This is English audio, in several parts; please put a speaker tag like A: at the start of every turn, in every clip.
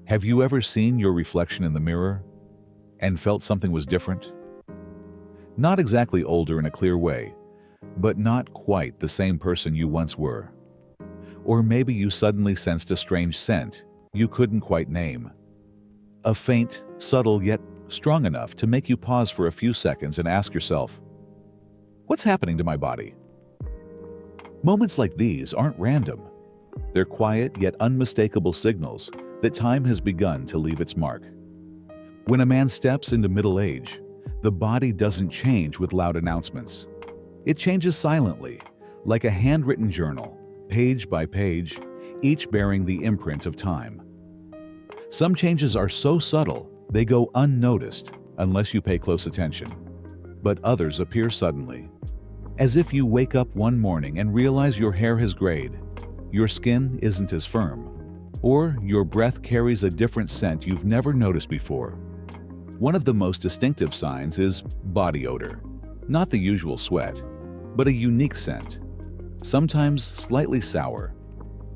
A: Have you ever seen your reflection in the mirror and felt something was different? Not exactly older in a clear way, but not quite the same person you once were. Or maybe you suddenly sensed a strange scent you couldn't quite name. A faint, subtle yet strong enough to make you pause for a few seconds and ask yourself, what's happening to my body? Moments like these aren't random. They're quiet yet unmistakable signals that time has begun to leave its mark. When a man steps into middle age, the body doesn't change with loud announcements. It changes silently, like a handwritten journal, page by page, each bearing the imprint of time. Some changes are so subtle, they go unnoticed unless you pay close attention. But others appear suddenly. As if you wake up one morning and realize your hair has grayed, your skin isn't as firm, or your breath carries a different scent you've never noticed before. One of the most distinctive signs is body odor. Not the usual sweat, but a unique scent. Sometimes slightly sour,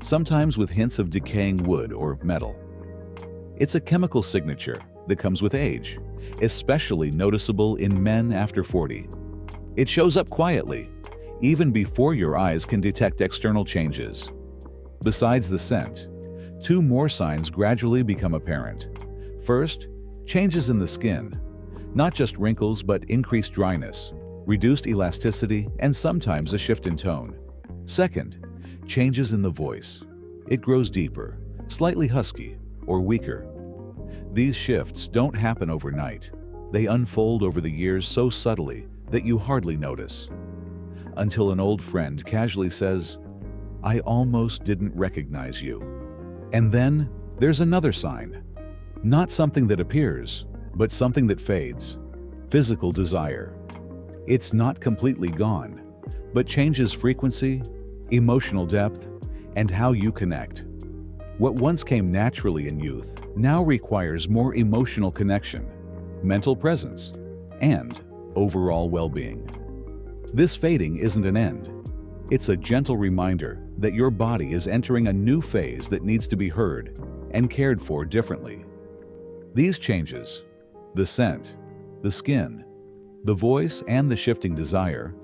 A: sometimes with hints of decaying wood or metal. It's a chemical signature that comes with age, especially noticeable in men after 40. It shows up quietly, even before your eyes can detect external changes. Besides the scent, two more signs gradually become apparent. First, changes in the skin. Not just wrinkles, but increased dryness, reduced elasticity, and sometimes a shift in tone. Second, changes in the voice. It grows deeper, slightly husky, or weaker. These shifts don't happen overnight. They unfold over the years so subtly that you hardly notice. Until an old friend casually says, "I almost didn't recognize you." And then there's another sign. Not something that appears, but something that fades. Physical desire. It's not completely gone, but changes frequency, emotional depth, and how you connect. What once came naturally in youth now requires more emotional connection, mental presence, and overall well-being. This fading isn't an end. It's a gentle reminder that your body is entering a new phase that needs to be heard and cared for differently. These changes, the scent, the skin, the voice, and the shifting desire,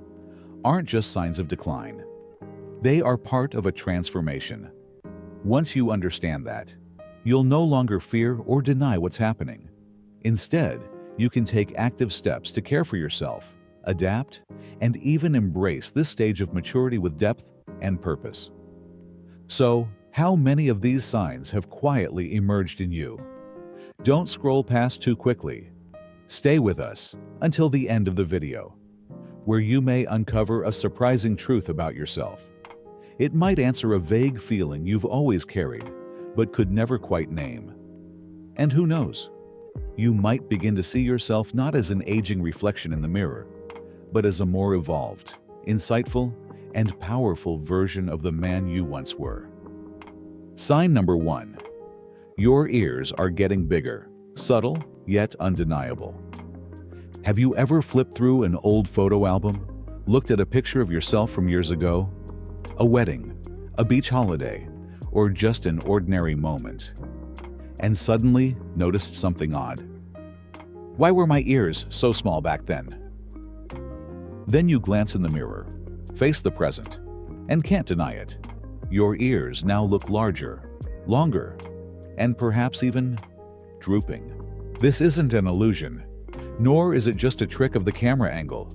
A: aren't just signs of decline. They are part of a transformation. Once you understand that, you'll no longer fear or deny what's happening. Instead, you can take active steps to care for yourself, adapt, and even embrace this stage of maturity with depth and purpose. So, how many of these signs have quietly emerged in you? Don't scroll past too quickly. Stay with us until the end of the video, where you may uncover a surprising truth about yourself. It might answer a vague feeling you've always carried, but could never quite name. And who knows? You might begin to see yourself not as an aging reflection in the mirror, but as a more evolved, insightful, and powerful version of the man you once were. Sign number 1. Your ears are getting bigger, subtle yet undeniable. Have you ever flipped through an old photo album, looked at a picture of yourself from years ago? A wedding, a beach holiday, or just an ordinary moment, and suddenly noticed something odd? Why were my ears so small back then? Then you glance in the mirror, face the present, and can't deny it. Your ears now look larger, longer, and perhaps even drooping. This isn't an illusion, nor is it just a trick of the camera angle.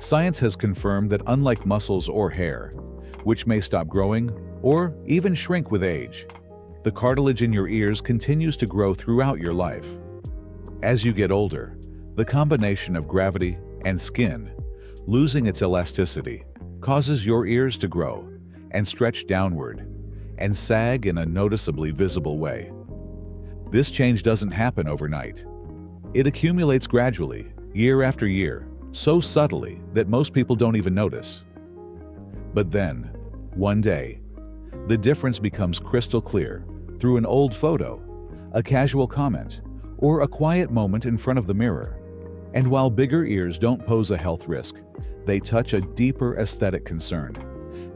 A: Science has confirmed that unlike muscles or hair, which may stop growing or even shrink with age, the cartilage in your ears continues to grow throughout your life. As you get older, the combination of gravity and skin losing its elasticity causes your ears to grow and stretch downward and sag in a noticeably visible way. This change doesn't happen overnight. It accumulates gradually, year after year, so subtly that most people don't even notice. But then, one day, the difference becomes crystal clear through an old photo, a casual comment, or a quiet moment in front of the mirror. And while bigger ears don't pose a health risk, they touch a deeper aesthetic concern,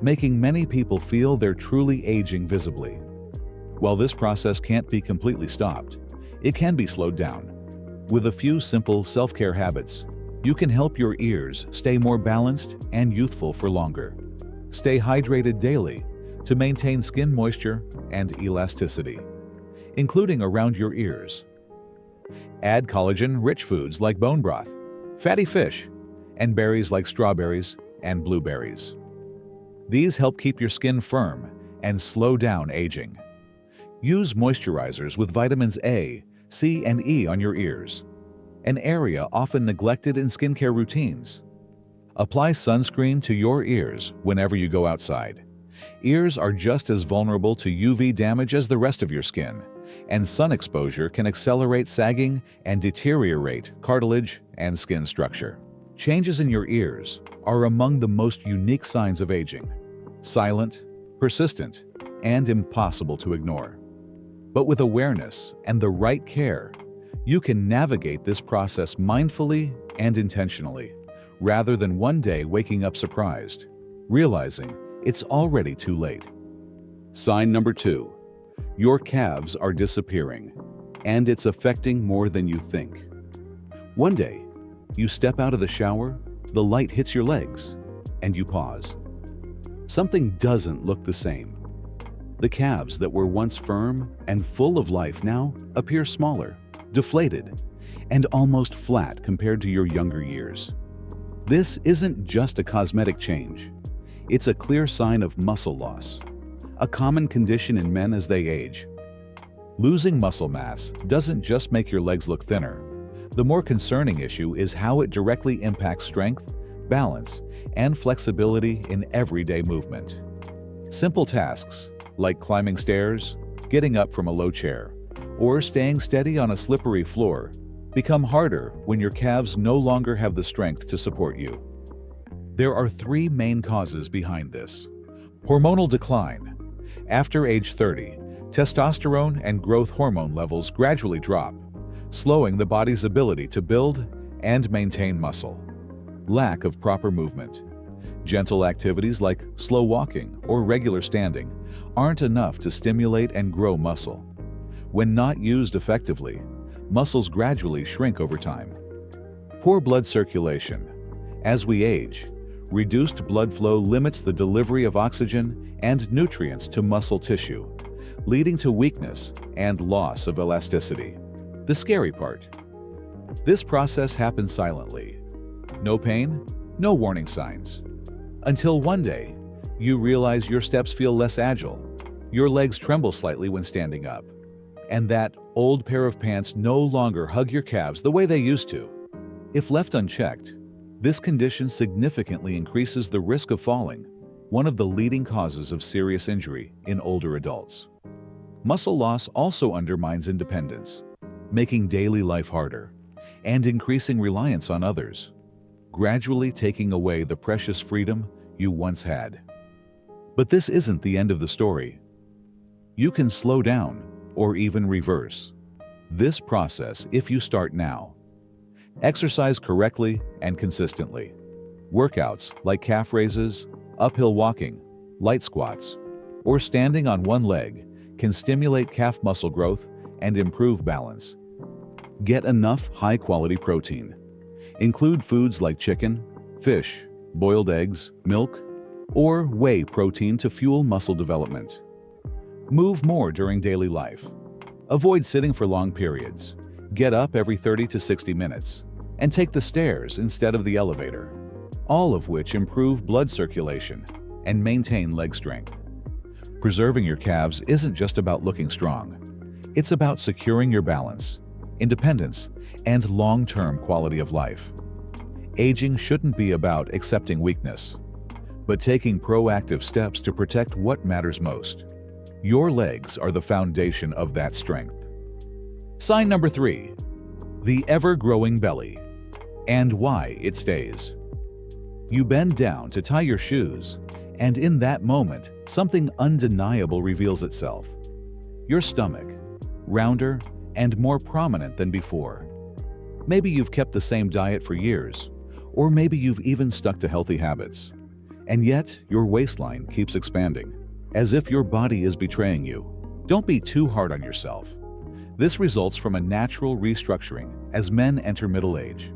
A: making many people feel they're truly aging visibly. While this process can't be completely stopped, it can be slowed down. With a few simple self-care habits, you can help your ears stay more balanced and youthful for longer. Stay hydrated daily to maintain skin moisture and elasticity, including around your ears. Add collagen-rich foods like bone broth, fatty fish, and berries like strawberries and blueberries. These help keep your skin firm and slow down aging. Use moisturizers with vitamins A, C, and E on your ears, an area often neglected in skincare routines. Apply sunscreen to your ears whenever you go outside. Ears are just as vulnerable to UV damage as the rest of your skin, and sun exposure can accelerate sagging and deteriorate cartilage and skin structure. Changes in your ears are among the most unique signs of aging, silent, persistent, and impossible to ignore. But with awareness and the right care, you can navigate this process mindfully and intentionally, rather than one day waking up surprised, realizing it's already too late. Sign number 2. Your calves are disappearing, and it's affecting more than you think. One day, you step out of the shower, the light hits your legs, and you pause. Something doesn't look the same. The calves that were once firm and full of life now appear smaller, deflated, and almost flat compared to your younger years. This isn't just a cosmetic change. It's a clear sign of muscle loss, a common condition in men as they age. Losing muscle mass doesn't just make your legs look thinner. The more concerning issue is how it directly impacts strength, balance, and flexibility in everyday movement. Simple tasks like climbing stairs, getting up from a low chair, or staying steady on a slippery floor become harder when your calves no longer have the strength to support you. There are 3 main causes behind this. Hormonal decline. After age 30, testosterone and growth hormone levels gradually drop, slowing the body's ability to build and maintain muscle. Lack of proper movement. Gentle activities like slow walking or regular standing aren't enough to stimulate and grow muscle. When not used effectively, muscles gradually shrink over time. Poor blood circulation. As we age, reduced blood flow limits the delivery of oxygen and nutrients to muscle tissue, leading to weakness and loss of elasticity. The scary part. This process happens silently. No pain, no warning signs. Until one day, you realize your steps feel less agile, your legs tremble slightly when standing up, and that old pair of pants no longer hug your calves the way they used to. If left unchecked, this condition significantly increases the risk of falling, one of the leading causes of serious injury in older adults. Muscle loss also undermines independence, making daily life harder and increasing reliance on others, gradually taking away the precious freedom you once had. But this isn't the end of the story. You can slow down or even reverse this process if you start now. Exercise correctly and consistently. Workouts like calf raises, uphill walking, light squats, or standing on one leg can stimulate calf muscle growth and improve balance. Get enough high-quality protein. Include foods like chicken, fish, boiled eggs, milk, or whey protein to fuel muscle development. Move more during daily life. Avoid sitting for long periods. Get up every 30 to 60 minutes and take the stairs instead of the elevator, all of which improve blood circulation and maintain leg strength. Preserving your calves isn't just about looking strong. It's about securing your balance, independence, and long-term quality of life. Aging shouldn't be about accepting weakness, but taking proactive steps to protect what matters most. Your legs are the foundation of that strength. Sign number 3, the ever-growing belly, and why it stays. You bend down to tie your shoes, and in that moment, something undeniable reveals itself. Your stomach, rounder and more prominent than before. Maybe you've kept the same diet for years, or maybe you've even stuck to healthy habits. And yet, your waistline keeps expanding, as if your body is betraying you. Don't be too hard on yourself. This results from a natural restructuring as men enter middle age.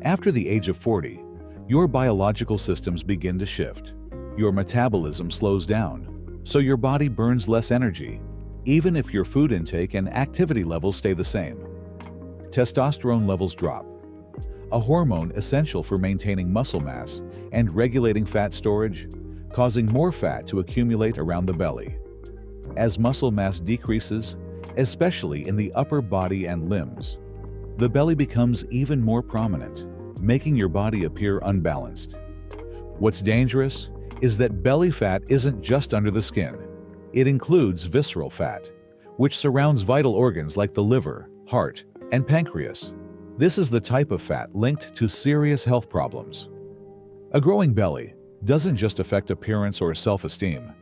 A: After the age of 40, your biological systems begin to shift. Your metabolism slows down, so your body burns less energy, even if your food intake and activity levels stay the same. Testosterone levels drop, a hormone essential for maintaining muscle mass and regulating fat storage, causing more fat to accumulate around the belly. As muscle mass decreases, especially in the upper body and limbs, the belly becomes even more prominent, making your body appear unbalanced. What's dangerous is that belly fat isn't just under the skin. It includes visceral fat, which surrounds vital organs like the liver, heart, and pancreas. This is the type of fat linked to serious health problems. A growing belly doesn't just affect appearance or self-esteem.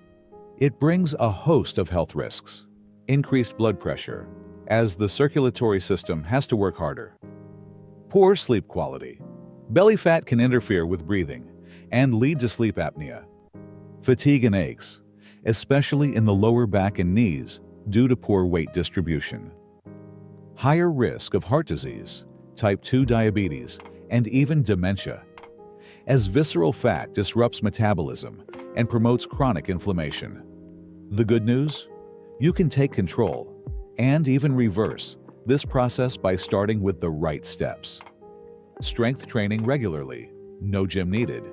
A: It brings a host of health risks. Increased blood pressure, as the circulatory system has to work harder. Poor sleep quality. Belly fat can interfere with breathing and lead to sleep apnea. Fatigue and aches, especially in the lower back and knees due to poor weight distribution. Higher risk of heart disease, type 2 diabetes, and even dementia, as visceral fat disrupts metabolism and promotes chronic inflammation. The good news? You can take control and even reverse this process by starting with the right steps. Strength training regularly, no gym needed.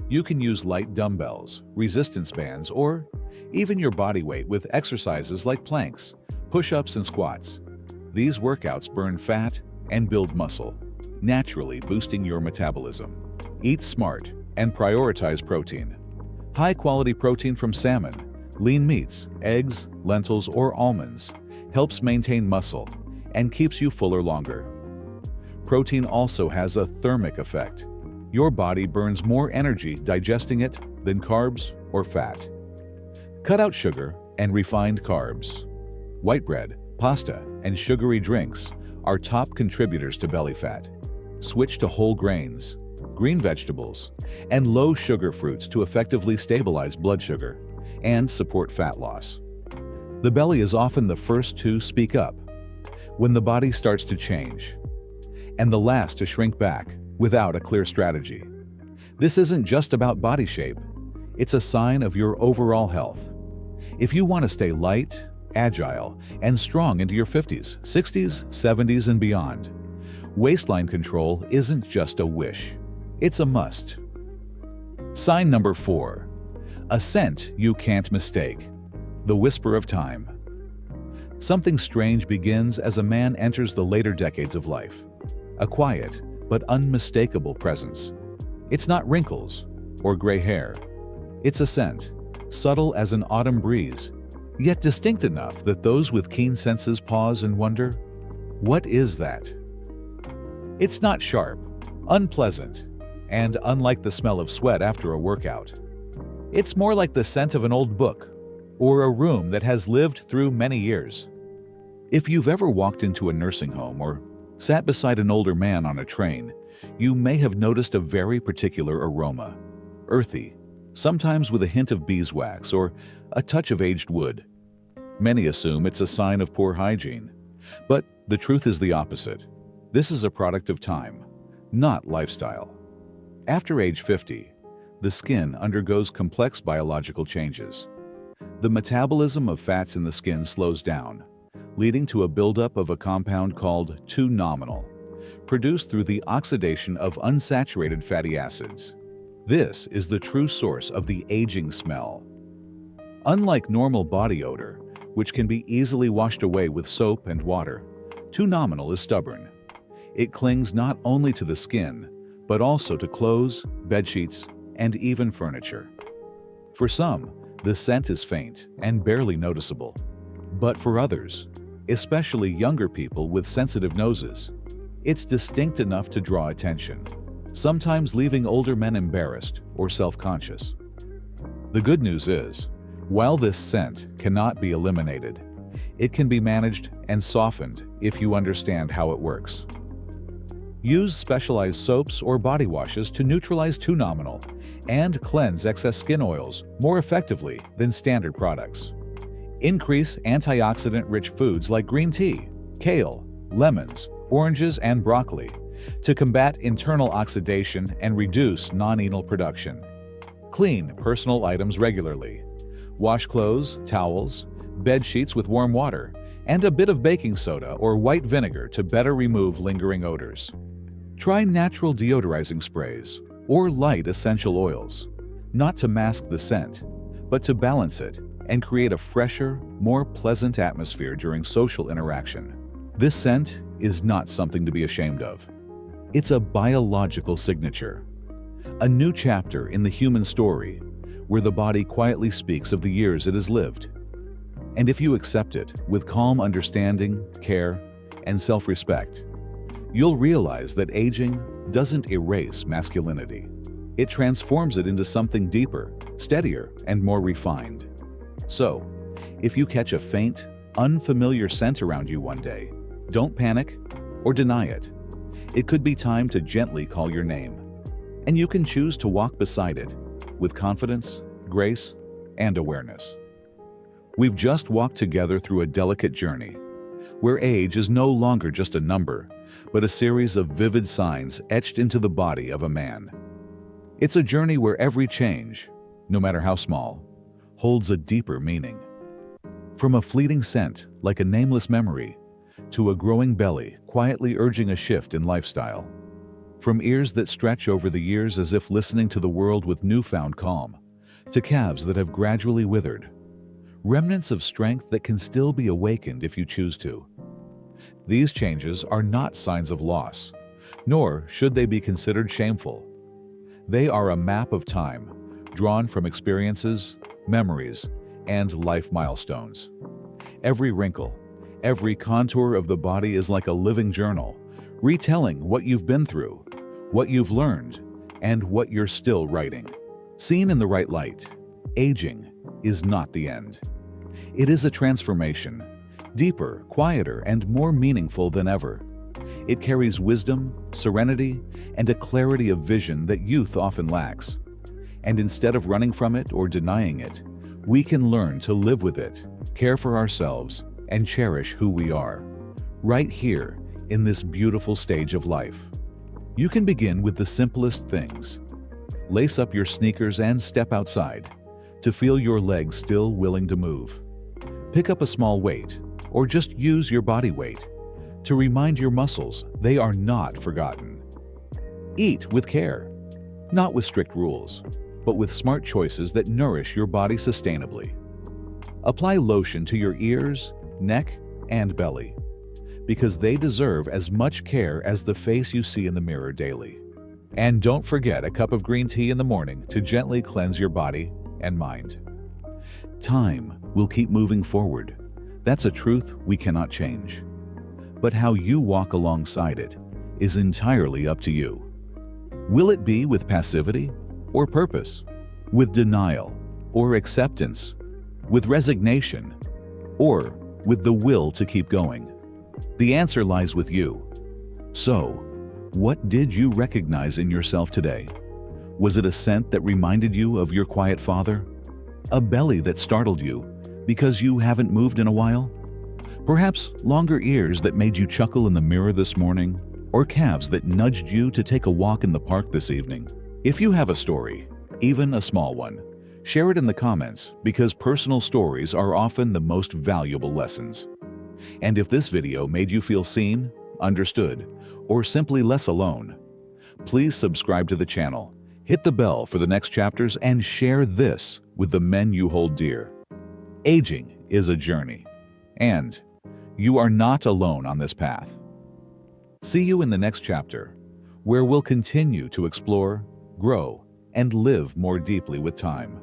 A: You can use light dumbbells, resistance bands, or even your body weight with exercises like planks, push-ups, and squats. These workouts burn fat and build muscle, naturally boosting your metabolism. Eat smart and prioritize protein. High-quality protein from salmon, lean meats, eggs, lentils, or almonds helps maintain muscle and keeps you fuller longer. Protein also has a thermic effect. Your body burns more energy digesting it than carbs or fat. Cut out sugar and refined carbs. White bread, pasta, and sugary drinks are top contributors to belly fat. Switch to whole grains, green vegetables, and low-sugar fruits to effectively stabilize blood sugar and support fat loss. The belly is often the first to speak up when the body starts to change, and the last to shrink back without a clear strategy. This isn't just about body shape, it's a sign of your overall health. If you want to stay light, agile, and strong into your 50s, 60s, 70s, and beyond, waistline control isn't just a wish, it's a must. Sign number 4. A scent you can't mistake. The whisper of time. Something strange begins as a man enters the later decades of life. A quiet but unmistakable presence. It's not wrinkles or gray hair. It's a scent, subtle as an autumn breeze, yet distinct enough that those with keen senses pause and wonder, what is that? It's not sharp, unpleasant, and unlike the smell of sweat after a workout. It's more like the scent of an old book or a room that has lived through many years. If you've ever walked into a nursing home or sat beside an older man on a train, you may have noticed a very particular aroma. Earthy, sometimes with a hint of beeswax or a touch of aged wood. Many assume it's a sign of poor hygiene, but the truth is the opposite. This is a product of time, not lifestyle. After age 50, the skin undergoes complex biological changes. The metabolism of fats in the skin slows down, leading to a buildup of a compound called 2-nominal, produced through the oxidation of unsaturated fatty acids. This is the true source of the aging smell. Unlike normal body odor, which can be easily washed away with soap and water, 2-nominal is stubborn. It clings not only to the skin, but also to clothes, bedsheets, and even furniture. For some, the scent is faint and barely noticeable. But for others, especially younger people with sensitive noses, it's distinct enough to draw attention, sometimes leaving older men embarrassed or self-conscious. The good news is, while this scent cannot be eliminated, it can be managed and softened if you understand how it works. Use specialized soaps or body washes to neutralize 2-nominal and cleanse excess skin oils more effectively than standard products. Increase antioxidant-rich foods like green tea, kale, lemons, oranges, and broccoli to combat internal oxidation and reduce non-enal production. Clean personal items regularly. Wash clothes, towels, bed sheets with warm water, and a bit of baking soda or white vinegar to better remove lingering odors. Try natural deodorizing sprays or light essential oils, not to mask the scent, but to balance it and create a fresher, more pleasant atmosphere during social interaction. This scent is not something to be ashamed of. It's a biological signature, a new chapter in the human story where the body quietly speaks of the years it has lived. And if you accept it with calm understanding, care, and self-respect, you'll realize that aging doesn't erase masculinity. It transforms it into something deeper, steadier, and more refined. So, if you catch a faint, unfamiliar scent around you one day, don't panic or deny it. It could be time to gently call your name, and you can choose to walk beside it with confidence, grace, and awareness. We've just walked together through a delicate journey, where age is no longer just a number, but a series of vivid signs etched into the body of a man. It's a journey where every change, no matter how small, holds a deeper meaning. From a fleeting scent, like a nameless memory, to a growing belly quietly urging a shift in lifestyle. From ears that stretch over the years as if listening to the world with newfound calm, to calves that have gradually withered. Remnants of strength that can still be awakened if you choose to. These changes are not signs of loss, nor should they be considered shameful. They are a map of time, drawn from experiences, memories, and life milestones. Every wrinkle, every contour of the body is like a living journal, retelling what you've been through, what you've learned, and what you're still writing. Seen in the right light, aging is not the end. It is a transformation, deeper, quieter, and more meaningful than ever. It carries wisdom, serenity, and a clarity of vision that youth often lacks. And instead of running from it or denying it, we can learn to live with it, care for ourselves, and cherish who we are, right here in this beautiful stage of life. You can begin with the simplest things. Lace up your sneakers and step outside to feel your legs still willing to move. Pick up a small weight, or just use your body weight to remind your muscles they are not forgotten. Eat with care, not with strict rules, but with smart choices that nourish your body sustainably. Apply lotion to your ears, neck, and belly, because they deserve as much care as the face you see in the mirror daily. And don't forget a cup of green tea in the morning to gently cleanse your body and mind. Time will keep moving forward. That's a truth we cannot change. But how you walk alongside it is entirely up to you. Will it be with passivity or purpose? With denial or acceptance? With resignation or with the will to keep going? The answer lies with you. So, what did you recognize in yourself today? Was it a scent that reminded you of your quiet father? A belly that startled you because you haven't moved in a while? Perhaps longer ears that made you chuckle in the mirror this morning? Or calves that nudged you to take a walk in the park this evening? If you have a story, even a small one, share it in the comments, because personal stories are often the most valuable lessons. And if this video made you feel seen, understood, or simply less alone, please subscribe to the channel, hit the bell for the next chapters, and share this with the men you hold dear. Aging is a journey, and you are not alone on this path. See you in the next chapter, where we'll continue to explore, grow, and live more deeply with time.